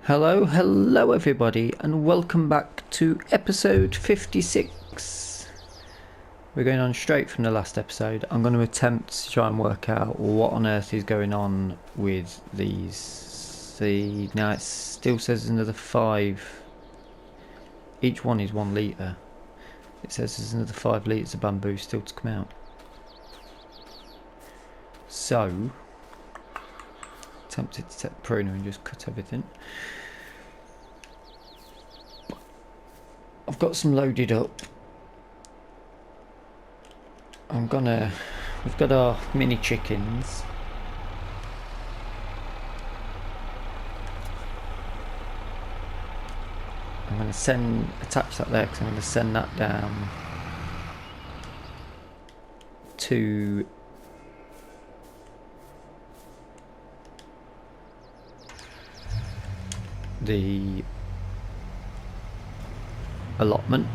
Hello everybody, and welcome back to episode 56. We're going on straight from the last episode. I'm going to attempt to try and work out what on earth is going on with these. See, now it still says another 5. Each one is 1 litre. It says there's another 5 litres of bamboo still to come out. So, tempted to take the pruner and just cut everything. I've got some loaded up. We've got our mini chickens. I'm going to attach that there because I'm going to send that down to the allotment.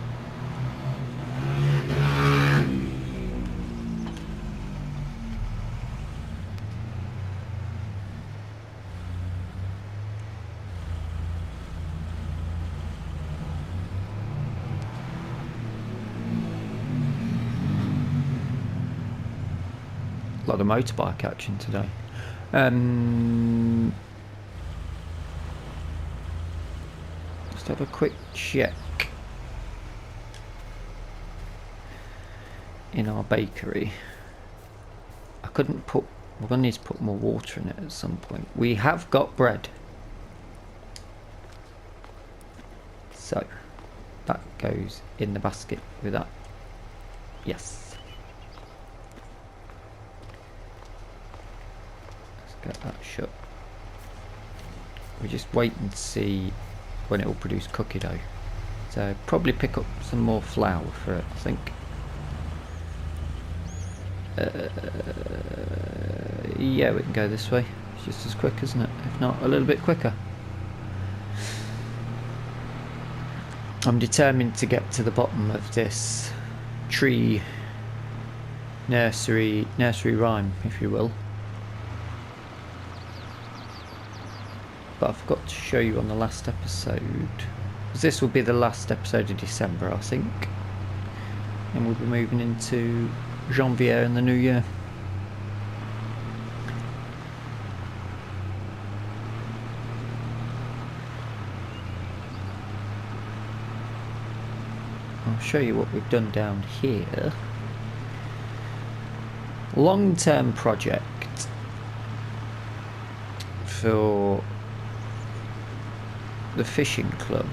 A lot of motorbike action today. Just have a quick check in our bakery. We're going to need to put more water in it at some point. We have got bread, so that goes in the basket with that. Yes. Let's get that shut. We just wait and see when it will produce cookie dough. So probably pick up some more flour for it, I think. Yeah, we can go this way. It's just as quick, isn't it? If not, a little bit quicker. I'm determined to get to the bottom of this tree nursery rhyme, if you will. But I forgot to show you on the last episode, because this will be the last episode of December, I think, and we'll be moving into Janvier in the new year. I'll show you what we've done down here. Long-term project for the fishing club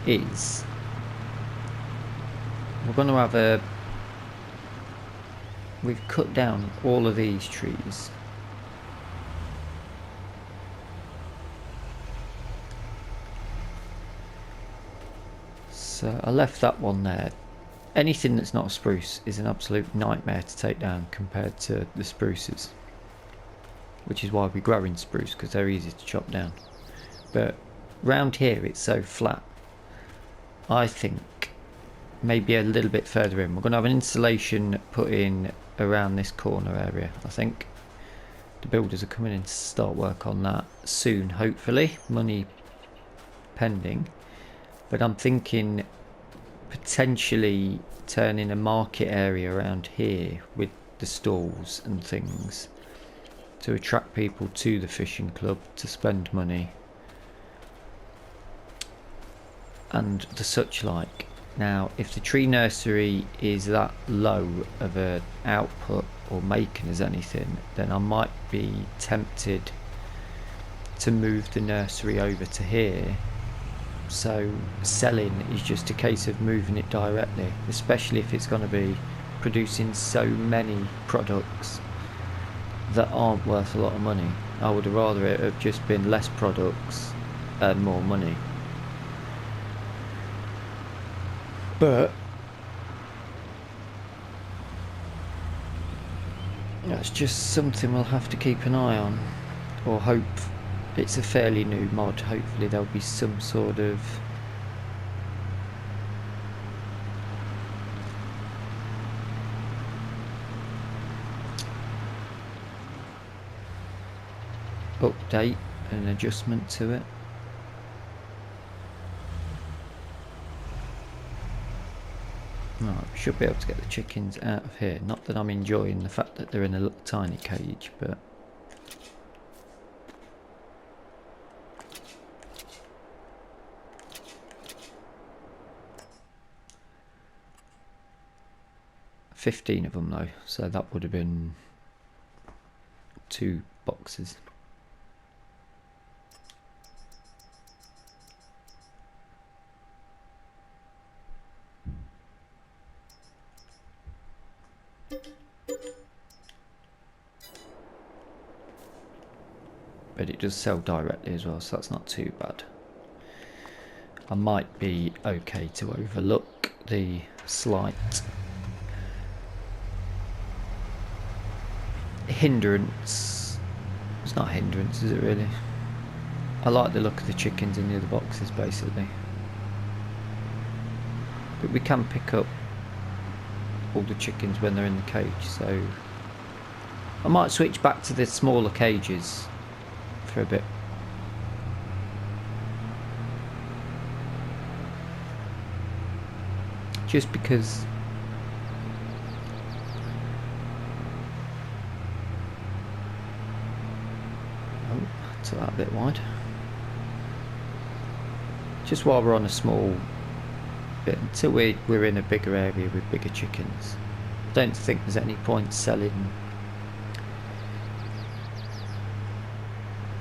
is we're going to have we've cut down all of these trees. So I left that one there. Anything that's not a spruce is an absolute nightmare to take down compared to the spruces, which is why we grow in spruce, because they're easy to chop down. But round here it's so flat. I think maybe a little bit further in we're going to have an insulation put in around this corner area. I think the builders are coming in to start work on that soon, hopefully, money pending. But I'm thinking potentially turning a market area around here with the stalls and things to attract people to the fishing club to spend money and the such like. Now, if the tree nursery is that low of an output or making as anything, then I might be tempted to move the nursery over to here. So selling is just a case of moving it directly, especially if it's going to be producing so many products that aren't worth a lot of money. I would rather it have just been less products and more money. But that's just something we'll have to keep an eye on, or hope. It's a fairly new mod. Hopefully there'll be some sort of update an adjustment to it. Right, we should be able to get the chickens out of here. Not that I'm enjoying the fact that they're in a little tiny cage, but... $15 of them though, so that would have been 2 boxes. But it does sell directly as well, so that's not too bad. I might be okay to overlook the slight hindrance. It's not a hindrance, is it really? I like the look of the chickens in the other boxes basically. But we can pick up all the chickens when they're in the cage, so I might switch back to the smaller cages for a bit. Just because to that a bit wide. Just while we're on a small bit, until we're in a bigger area with bigger chickens. I don't think there's any point selling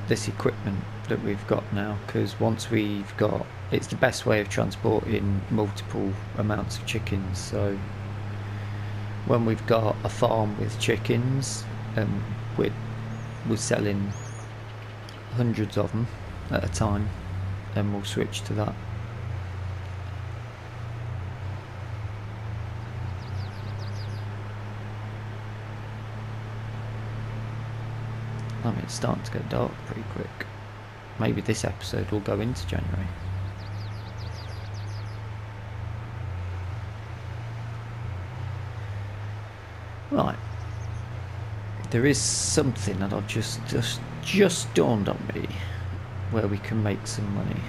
this equipment that we've got now, because once we've got, it's the best way of transporting multiple amounts of chickens. So when we've got a farm with chickens and we're selling hundreds of them at a time, then we'll switch to that. I mean, it's starting to get dark pretty quick. Maybe this episode will go into January. Right. There is something that I've just dawned on me where we can make some money.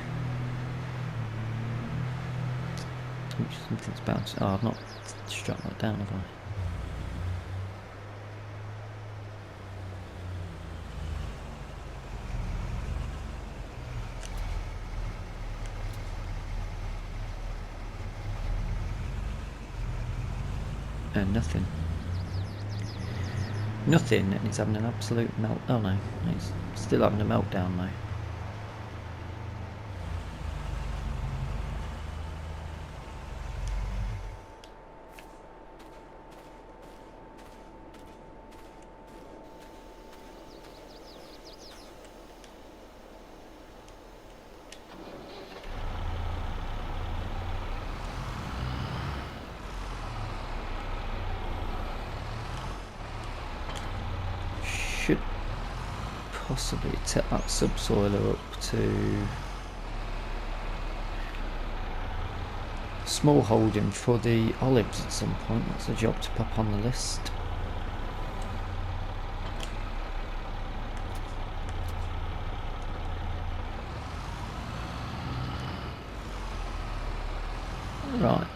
Something's bouncing. Oh, I've not struck that down, have I? And nothing. Nothing, and he's having an absolute melt. Oh no, he's still having a meltdown though. Should possibly take that subsoiler up to small holding for the olives at some point. That's a job to pop on the list. Right.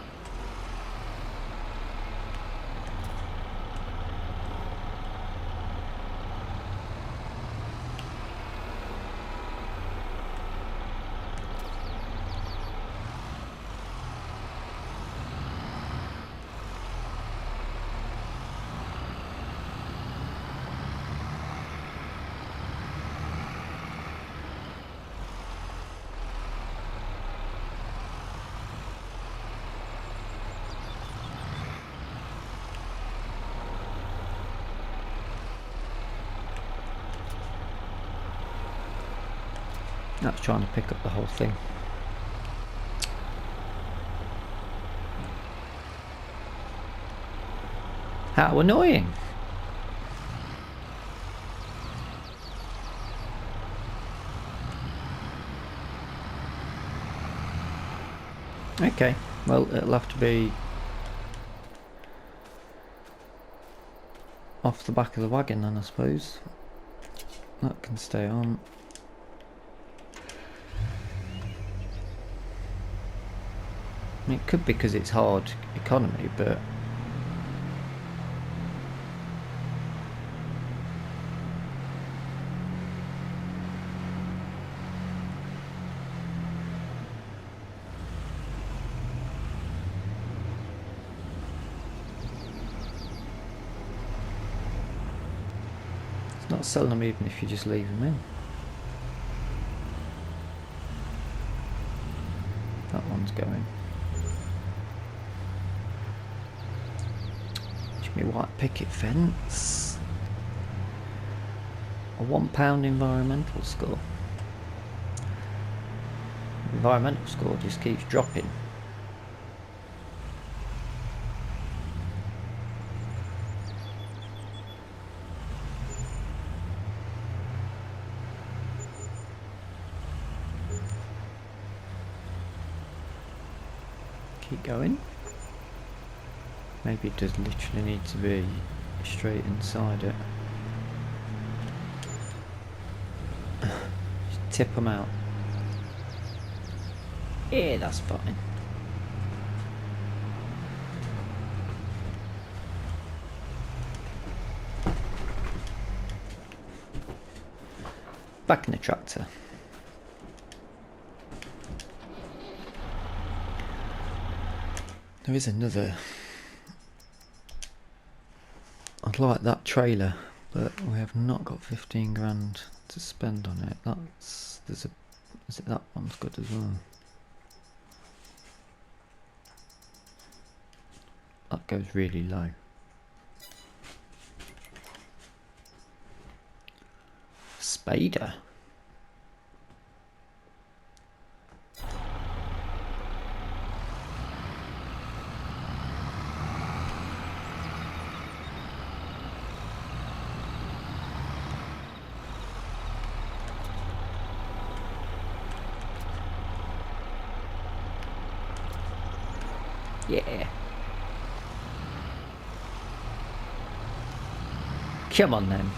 That's trying to pick up the whole thing. How annoying! Okay, well, it'll have to be off the back of the wagon then, I suppose. That can stay on. I mean, it could be because it's hard economy, but it's not selling them even if you just leave them in. That one's going. Jimmy White picket fence. A £1 environmental score. Environmental score just keeps dropping. Keep going. Maybe it does literally need to be straight inside it. Just tip them out. Yeah, that's fine. Back in the tractor. There is another. I'd like that trailer, but we have not got 15 grand to spend on it. Is it that one's good as well? That goes really low. Spader. Yeah. Come on then.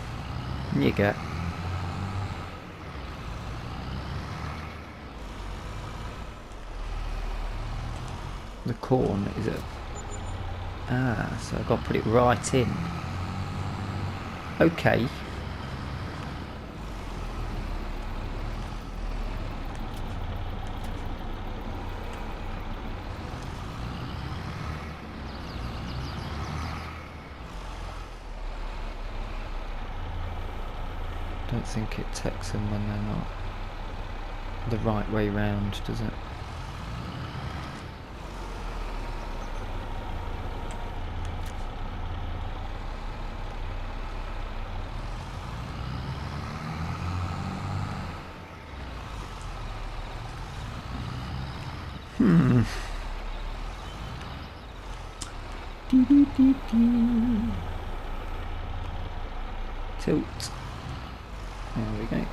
You go. The corn, is it? Ah, so I've got to put it right in. Okay. I don't think it takes them when they're not the right way round, does it? Tilt. There we go.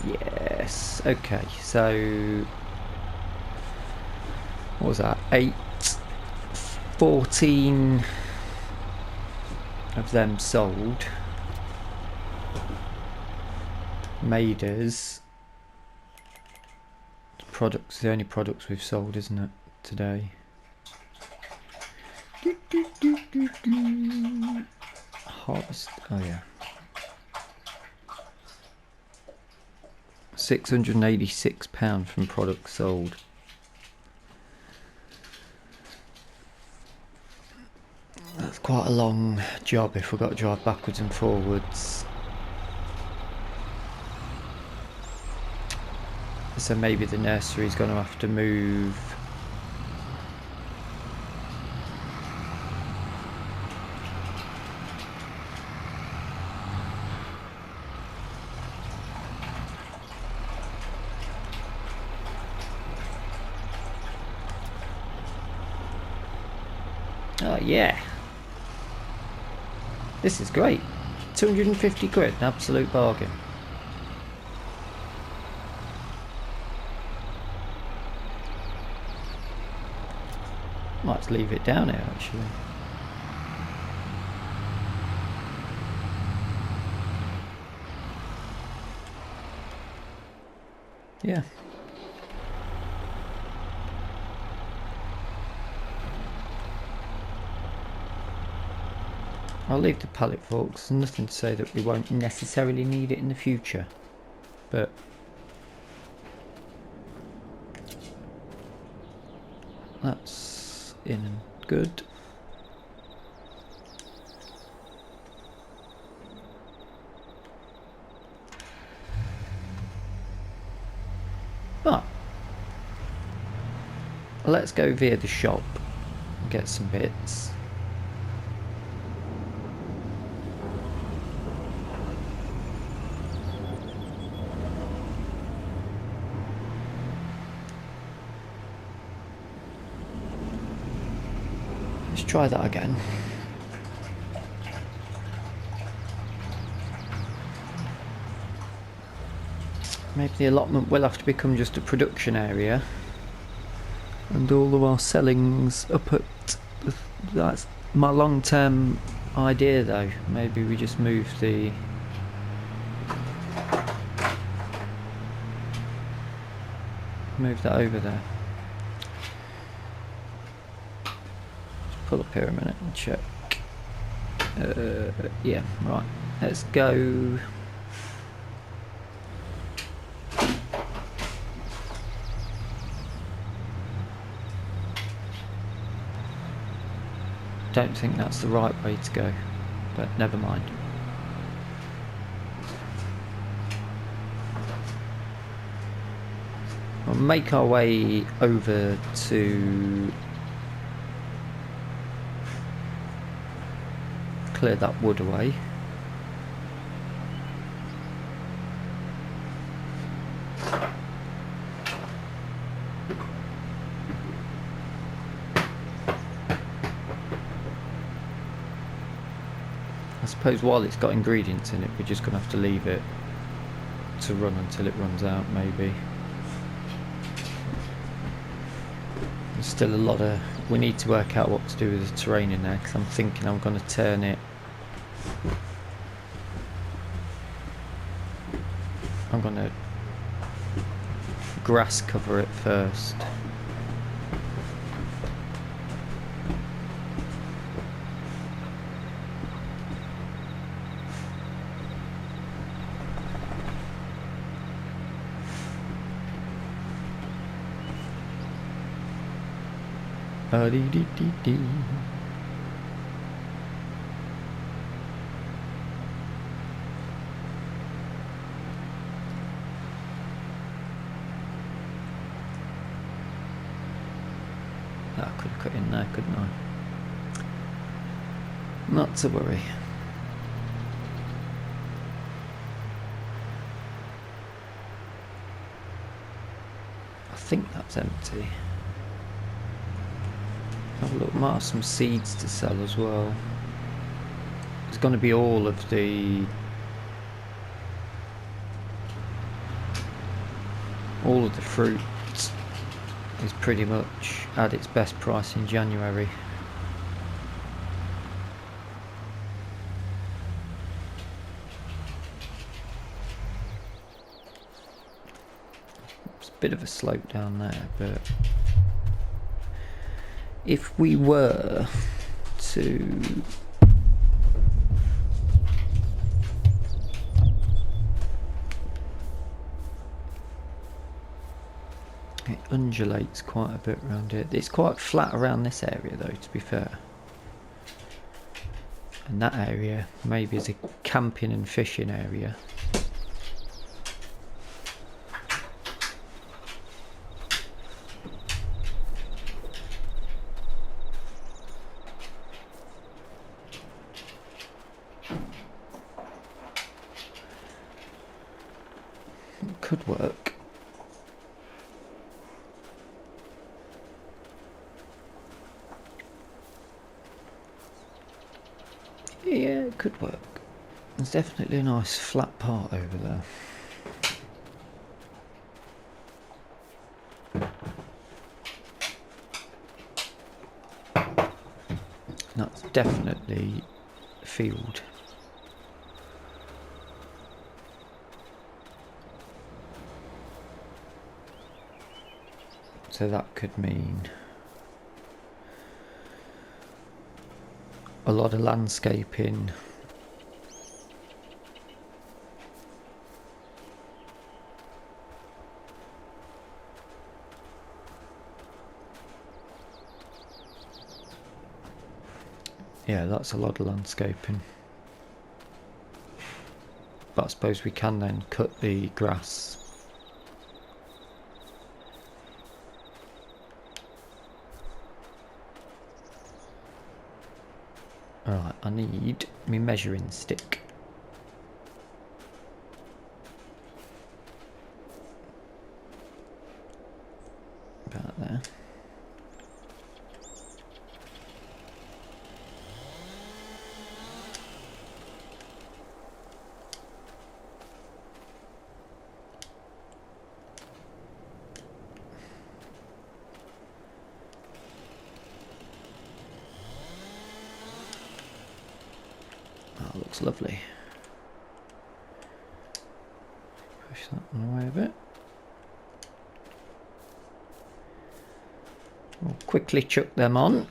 Yes. Okay. So what was that? 14 of them sold. Made us products, the only products we've sold, isn't it, today? Harvest, oh yeah. £686 from products sold. That's quite a long job if we've got to drive backwards and forwards. So maybe the nursery's going to have to move. Oh yeah. This is great. 250 quid, an absolute bargain. Might leave it down here actually. Yeah. I'll leave the pallet forks. There's nothing to say that we won't necessarily need it in the future, but that's in and good. But let's go via the shop and get some bits. Let's try that again. Maybe the allotment will have to become just a production area, and all of our sellings up at that's my long-term idea though. Maybe we just move that over there. Just pull up here a minute and check. Yeah, right, let's go. Don't think that's the right way to go, but never mind. We'll make our way over to clear that wood away. I suppose while it's got ingredients in it, we're just going to have to leave it to run until it runs out, maybe. There's still a lot of... we need to work out what to do with the terrain in there, because I'm thinking I'm going to turn it... I'm going to grass cover it first. Dee. I could have cut in there, couldn't I? Not to worry. I think that's empty. Have a look, might have some seeds to sell as well. It's going to be all of the fruit is pretty much at its best price in January. It's a bit of a slope down there, but if we were to it undulates quite a bit around here. It's quite flat around this area though, to be fair. And that area maybe is a camping and fishing area. Could work. Yeah, it could work. There's definitely a nice flat part over there. That's definitely a field. So that could mean a lot of landscaping. Yeah, that's a lot of landscaping. But I suppose we can then cut the grass. Alright, I need my measuring stick. About there. That looks lovely. Push that one away a bit. We'll quickly chuck them on.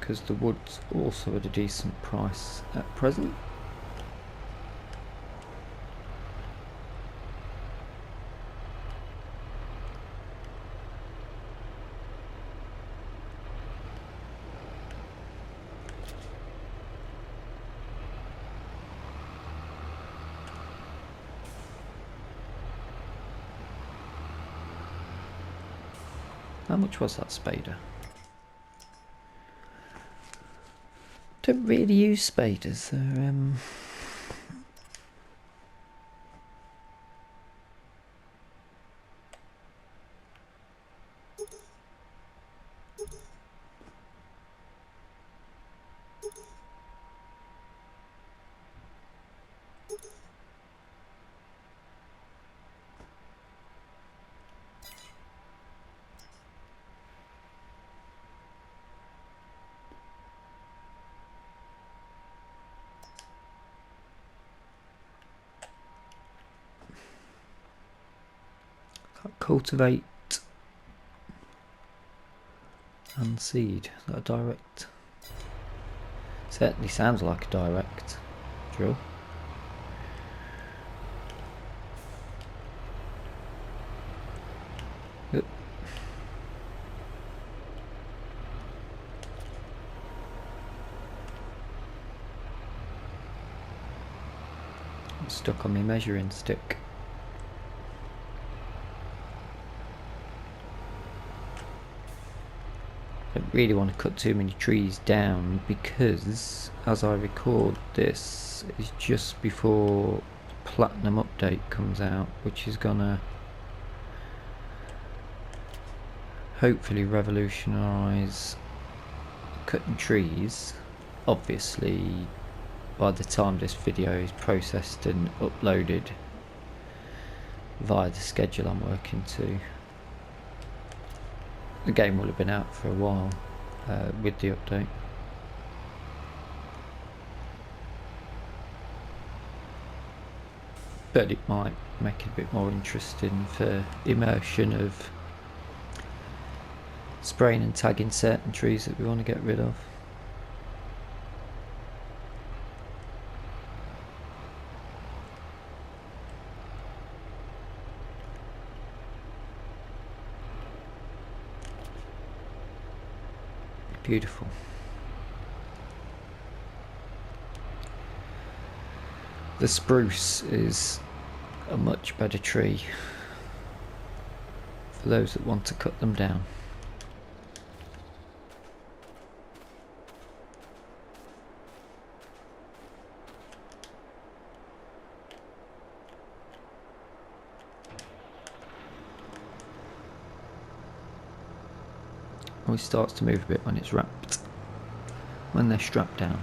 Because the wood's also at a decent price at present. How much was that spader? Don't really use spaders. They're cultivate and seed. Is that a direct? Certainly sounds like a direct drill. Yep. I'm stuck on my measuring stick. I don't really want to cut too many trees down because, as I record this, is just before the Platinum update comes out, which is gonna hopefully revolutionise cutting trees. Obviously, by the time this video is processed and uploaded via the schedule I'm working to, the game will have been out for a while with the update. But it might make it a bit more interesting for immersion of spraying and tagging certain trees that we want to get rid of. Beautiful. The spruce is a much better tree for those that want to cut them down. Always starts to move a bit when it's wrapped, when they're strapped down.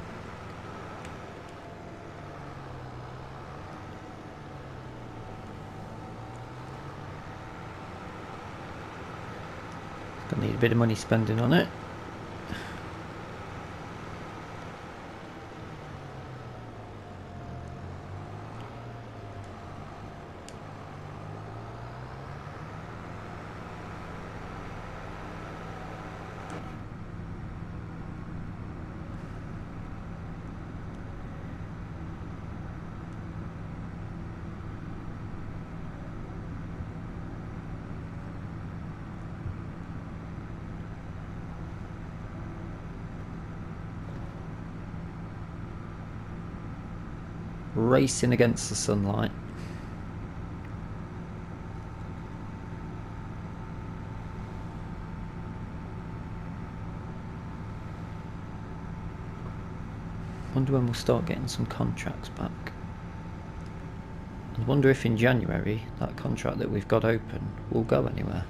Gonna need a bit of money spending on it. Racing against the sunlight. Wonder when we'll start getting some contracts back. I wonder if in January that contract that we've got open will go anywhere.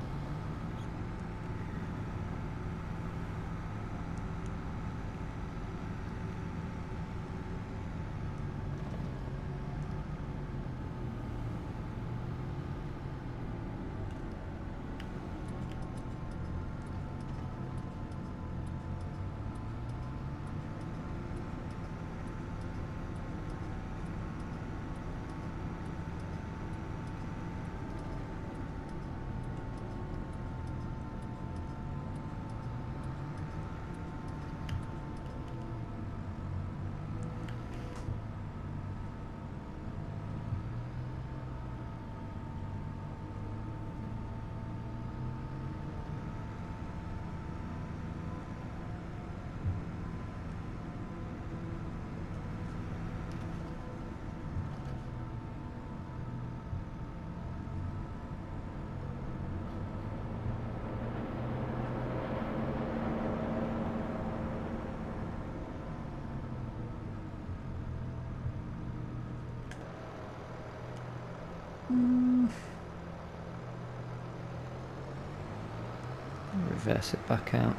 Reverse it back out.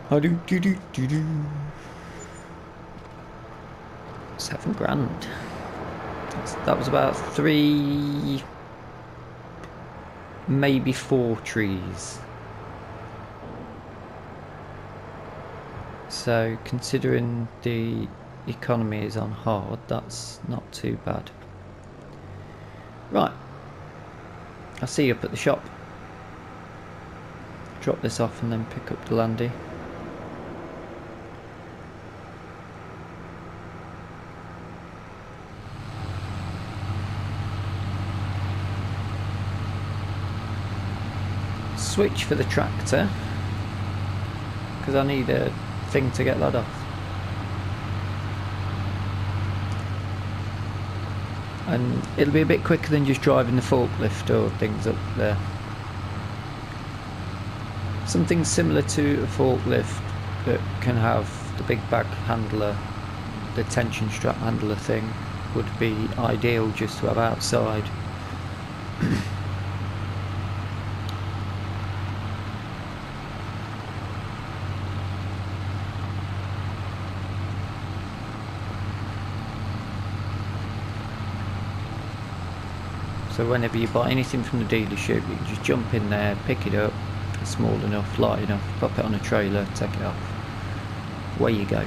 Do. 7 grand. That was about 3, maybe 4 trees. So considering the economy is on hard, that's not too bad. Right, I'll see you up at the shop. Drop this off and then pick up the landy. Switch for the tractor because I need a thing to get that off, and it'll be a bit quicker than just driving the forklift or things up there. Something similar to a forklift that can have the big bag handler, the tension strap handler thing, would be ideal just to have outside. So whenever you buy anything from the dealership, you can just jump in there, pick it up, it's small enough, light enough, pop it on a trailer, take it off. Away you go.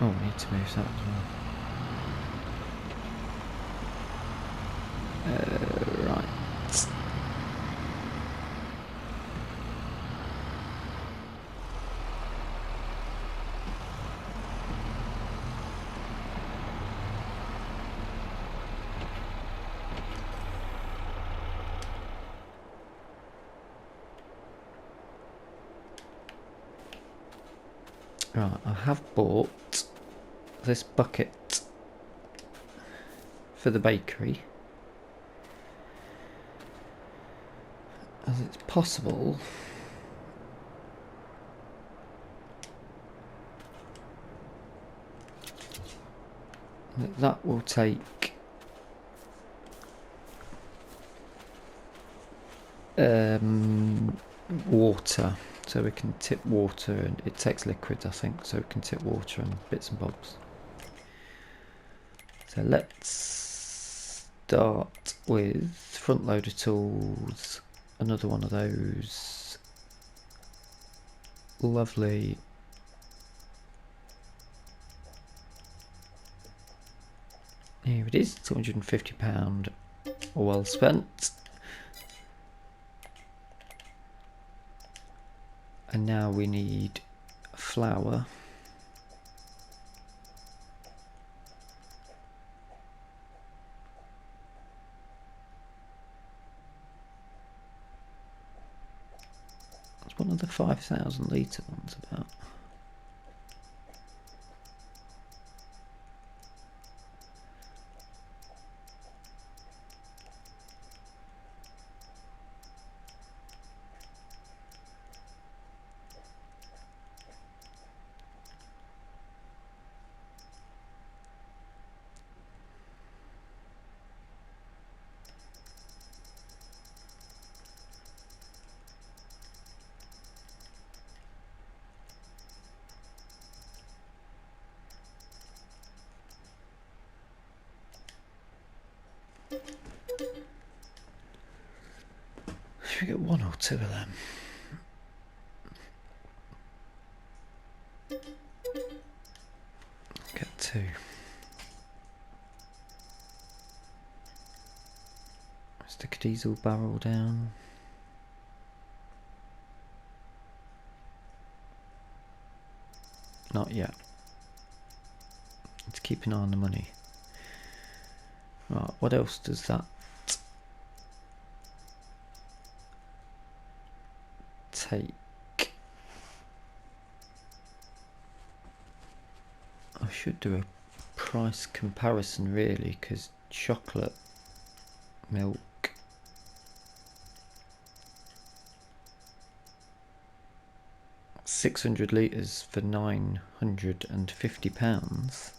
Oh, we need to move that as well. Right, I have bought this bucket for the bakery. As it's possible that will take water, so we can tip water, and it takes liquids I think, so we can tip water and bits and bobs. So let's start with front loader tools, another one of those lovely here it is, £250 well spent. And now we need flour. That's one of the 5,000 litre ones about. Should we get one or two of them? Get two. Stick a diesel barrel down. Not yet. Let's keep an eye on the money. Right, what else does that take? I should do a price comparison really, because chocolate milk £600 litres for £950.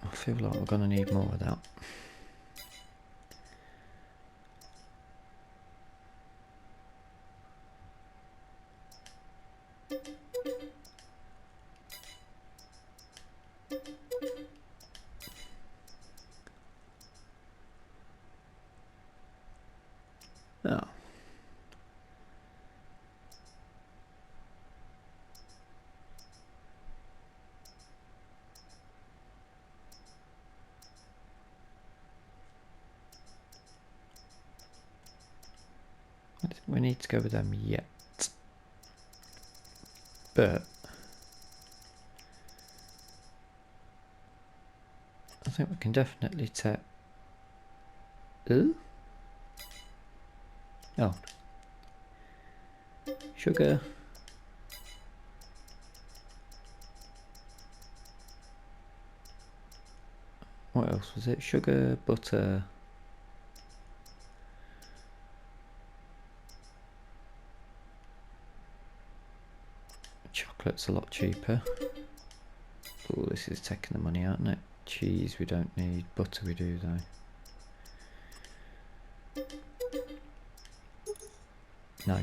I feel like we're going to need more of that. Oh. We need to go with them yet, but I think we can definitely take. Oh, sugar, what else was it? Sugar, butter, chocolate's a lot cheaper. Oh, this is taking the money out, isn't it? Cheese we don't need, butter we do though. No.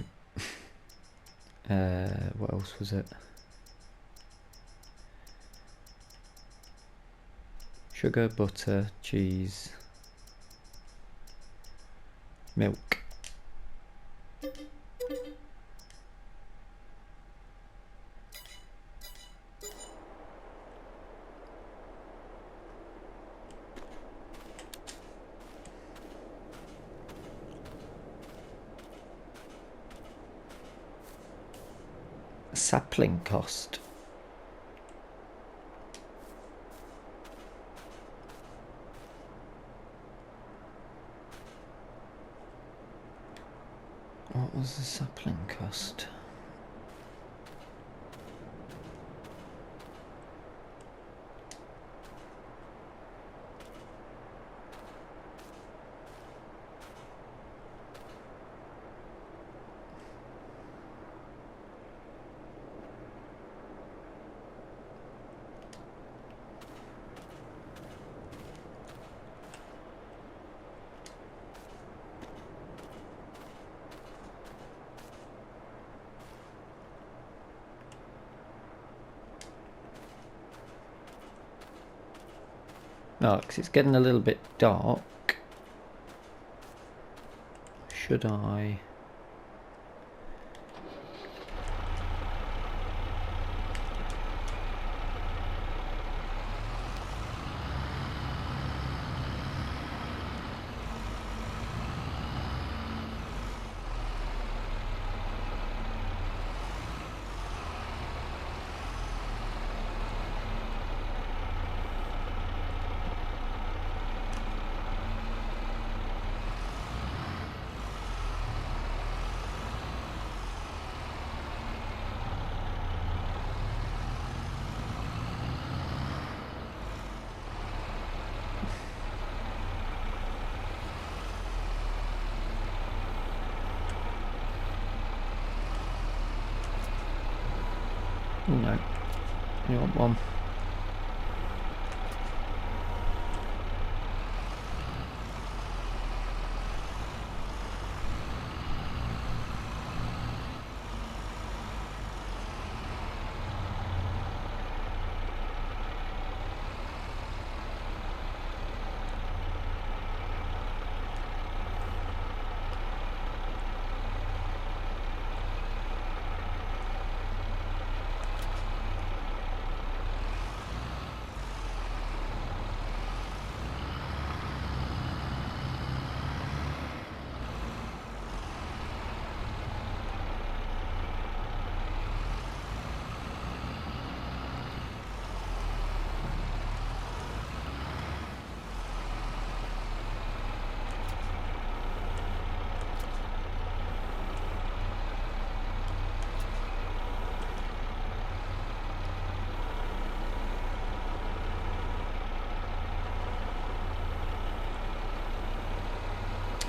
What else was it? Sugar, butter, cheese, milk. sapling cost? What was the sapling cost? No, because it's getting a little bit dark. Should I? No, you want one?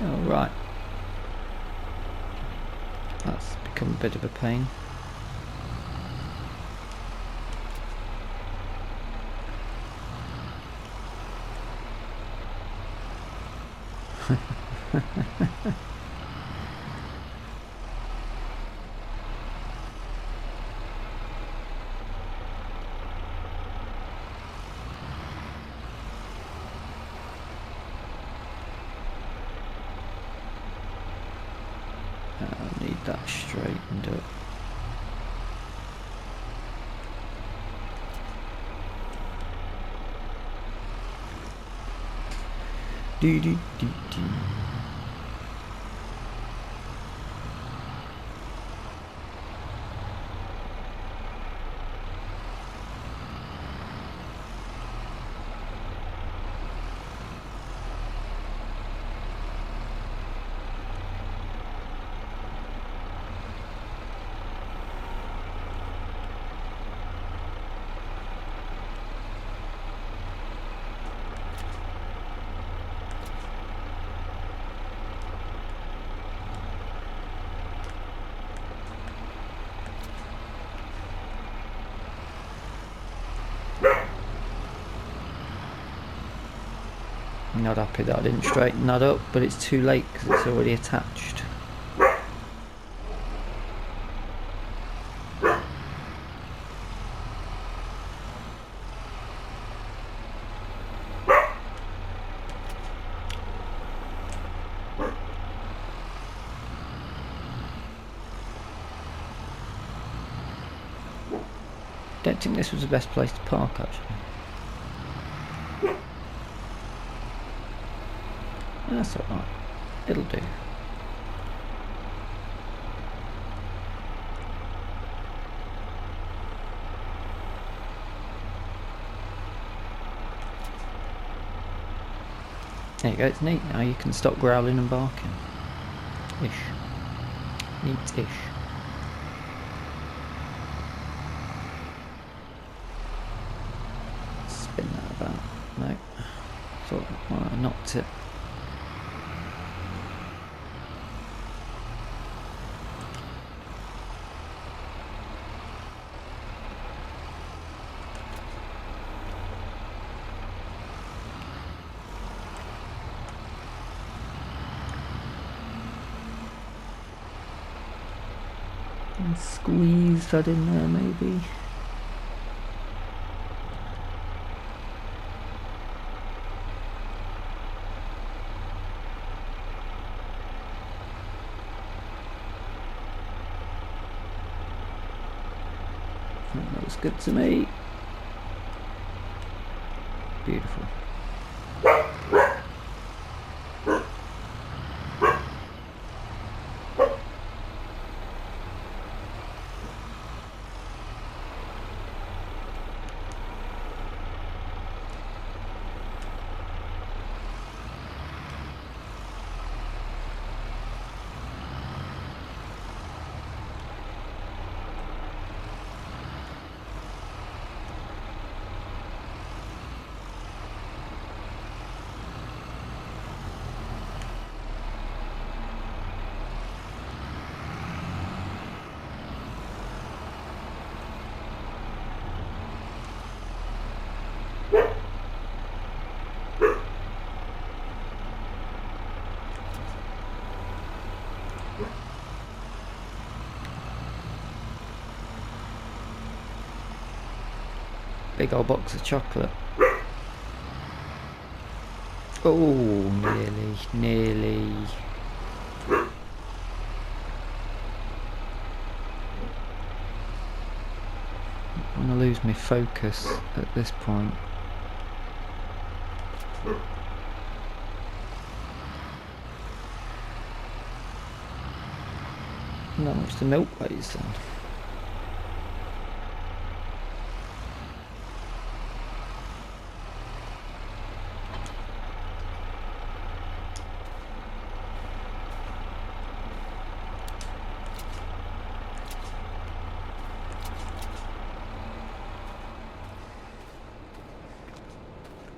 Oh, right. That's become a bit of a pain. I need that straightened up. Dee dee dee dee. I'm not happy that I didn't straighten that up, but it's too late because it's already attached. Don't think this was the best place to park actually. That's alright, it'll do. There you go, it's neat. Now you can stop growling and barking. Ish. Neat-ish. Spin that about. No. Thought I knocked it. And squeeze that in there maybe. That looks good to me. Beautiful. Big old box of chocolate. Oh, nearly. I'm gonna lose my focus at this point. Not much the milk weighs then.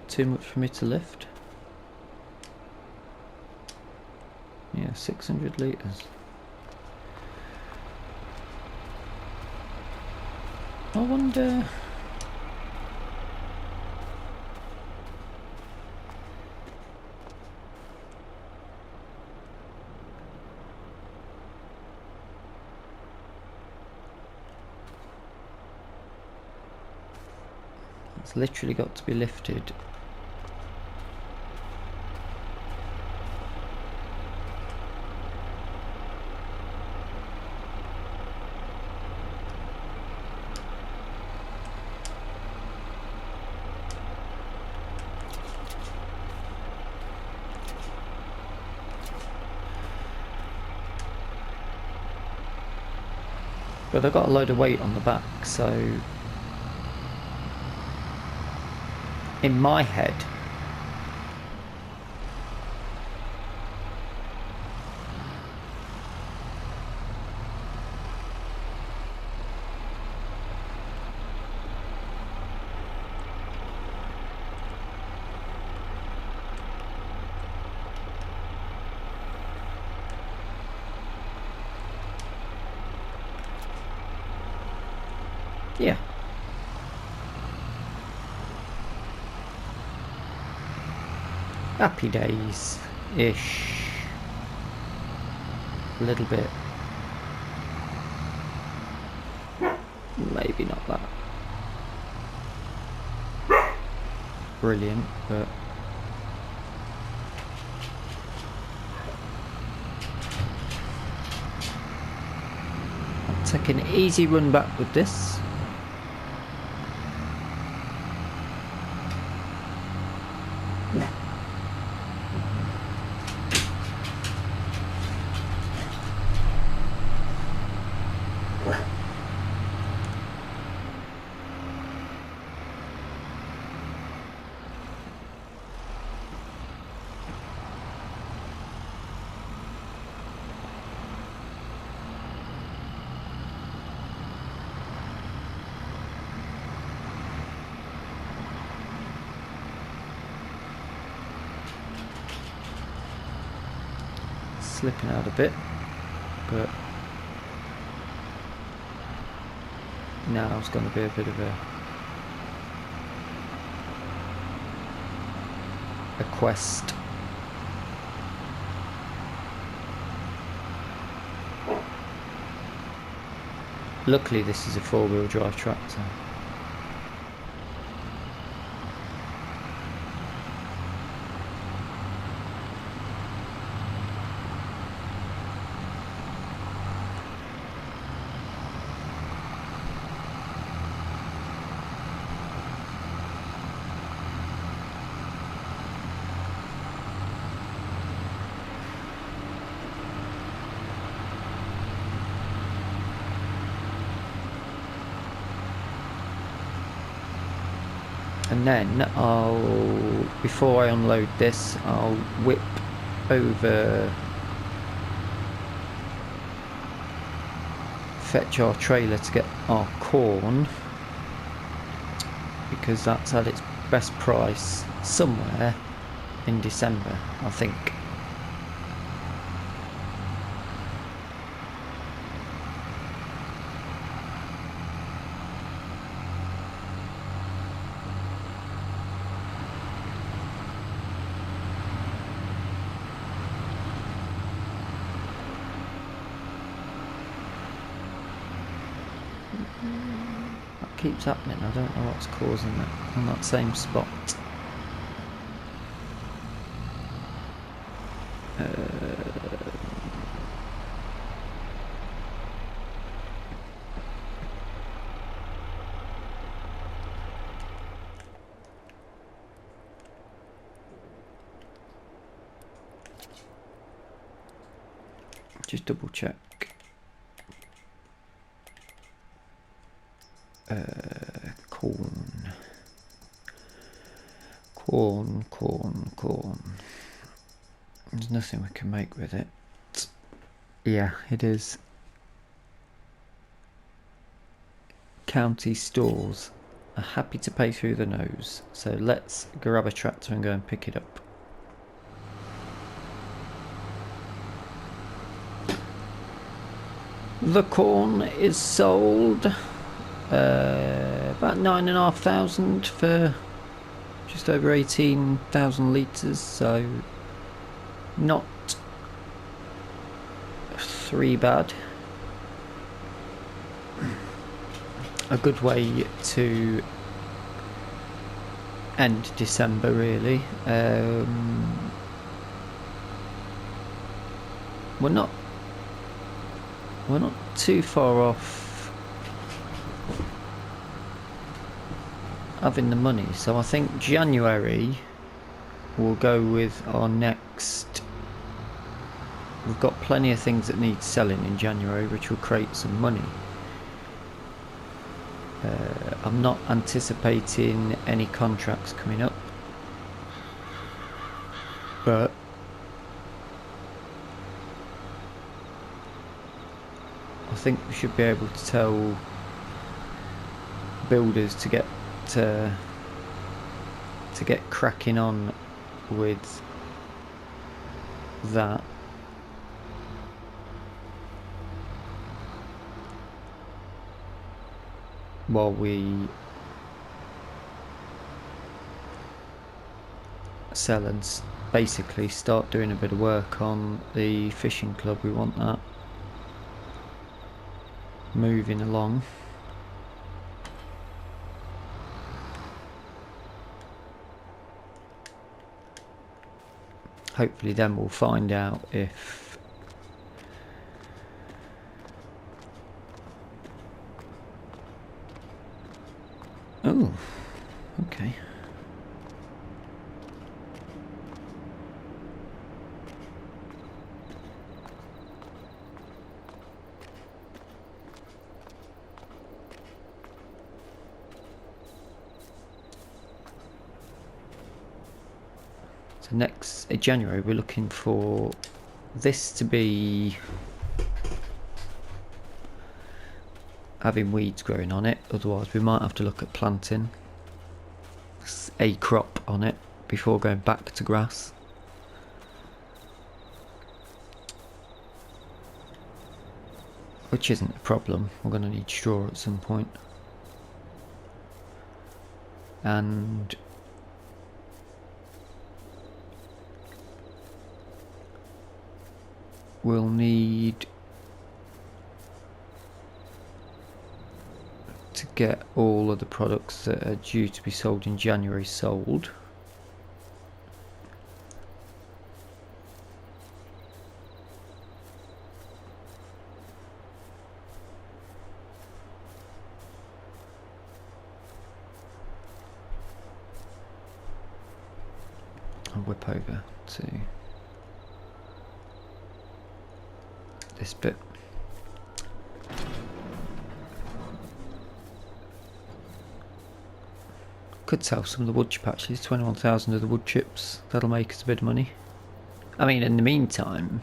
Too much for me to lift. Yeah, 600 litres. I wonder... It's literally got to be lifted. But I've got a load of weight on the back, so in my head yeah. Happy days-ish. A little bit. Maybe not that brilliant, but I'll take an easy run back with this. slipping out a bit, but now it's going to be a bit of a quest. Luckily this is a 4-wheel drive tractor. And then before I unload this, I'll whip over, fetch our trailer to get our corn, because that's at its best price somewhere in December, I think. That keeps happening. I don't know what's causing that on that same spot. Just double check. Corn. There's nothing we can make with it. Yeah, it is. County stores are happy to pay through the nose, so let's grab a tractor and go and pick it up. The corn is sold, about 9,500 for just over 18,000 litres, so not three bad. A good way to end December, really. We're not too far off having the money, so I think January we'll go with our next. We've got plenty of things that need selling in January, which will create some money. I'm not anticipating any contracts coming up, but I think we should be able to tell builders to get cracking on with that. While we sell and basically start doing a bit of work on the fishing club. We want that moving along. Hopefully then we'll find out if oh, okay. So next January we're looking for this to be having weeds growing on it, otherwise we might have to look at planting a crop on it before going back to grass. which isn't a problem. We're going to need straw at some point. And we'll need to get all of the products that are due to be sold in January sold. I'll whip over to this bit. Could sell some of the wood chip actually, 21,000 of the wood chips, that'll make us a bit of money. I mean, in the meantime,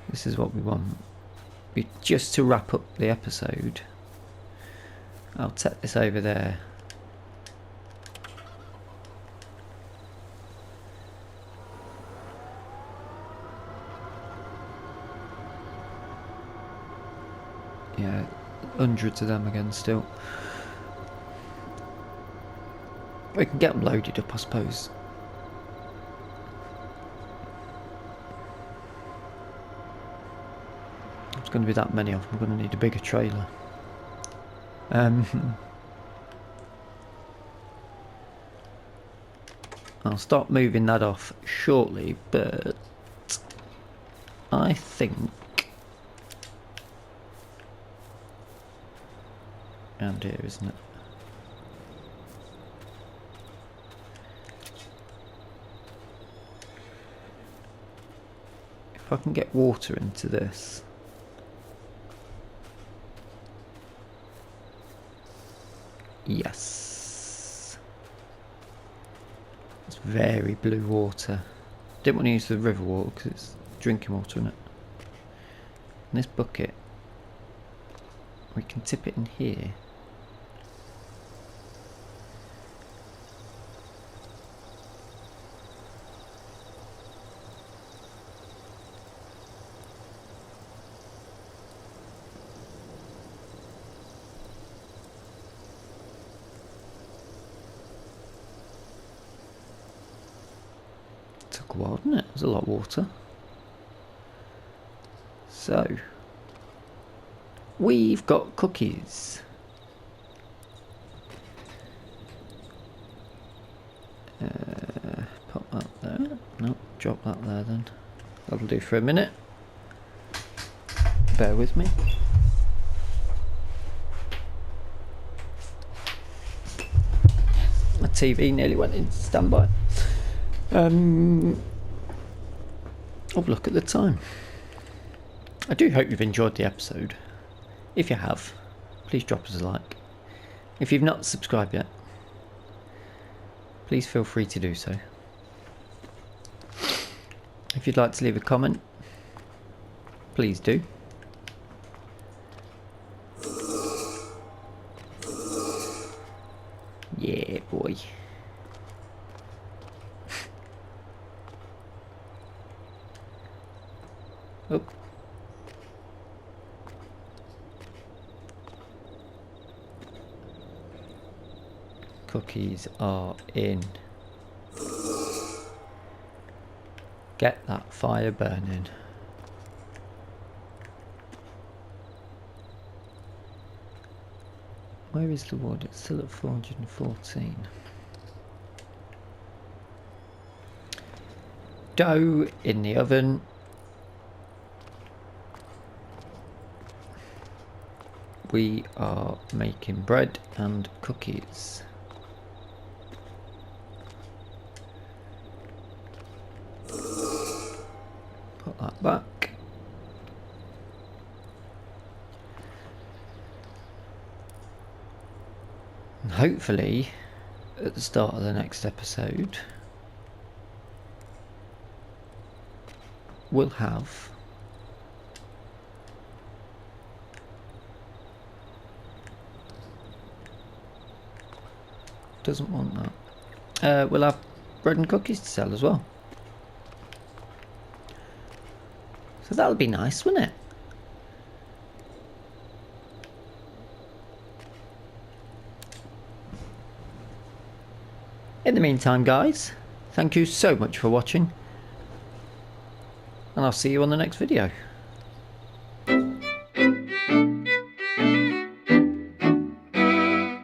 this is what we want. Just to wrap up the episode, I'll set this over there. Yeah, hundreds of them again still. We can get them loaded up, I suppose. There's going to be that many of them. I'm going to need a bigger trailer. I'll start moving that off shortly, but I think around here, isn't it? If I can get water into this. Yes. It's very blue water. Didn't want to use the river water because it's drinking water, isn't it? And this bucket, we can tip it in here. Took a while, didn't it? It was a lot of water. So, we've got cookies. Pop that there. No, drop that there then. That'll do for a minute. Bear with me. My TV nearly went into standby. Oh, look at the time. I do hope you've enjoyed the episode. If you have, please drop us a like. If you've not subscribed yet, please feel free to do so. If you'd like to leave a comment, please do. Yeah, boy. Oh. Cookies are in. Get that fire burning. Where is the wood? It's still at 414. Dough in the oven. We are making bread and cookies. Put that back. And hopefully, at the start of the next episode, we'll have doesn't want that. We'll have bread and cookies to sell as well. So that'll be nice, won't it? In the meantime, guys, thank you so much for watching, and I'll see you on the next video.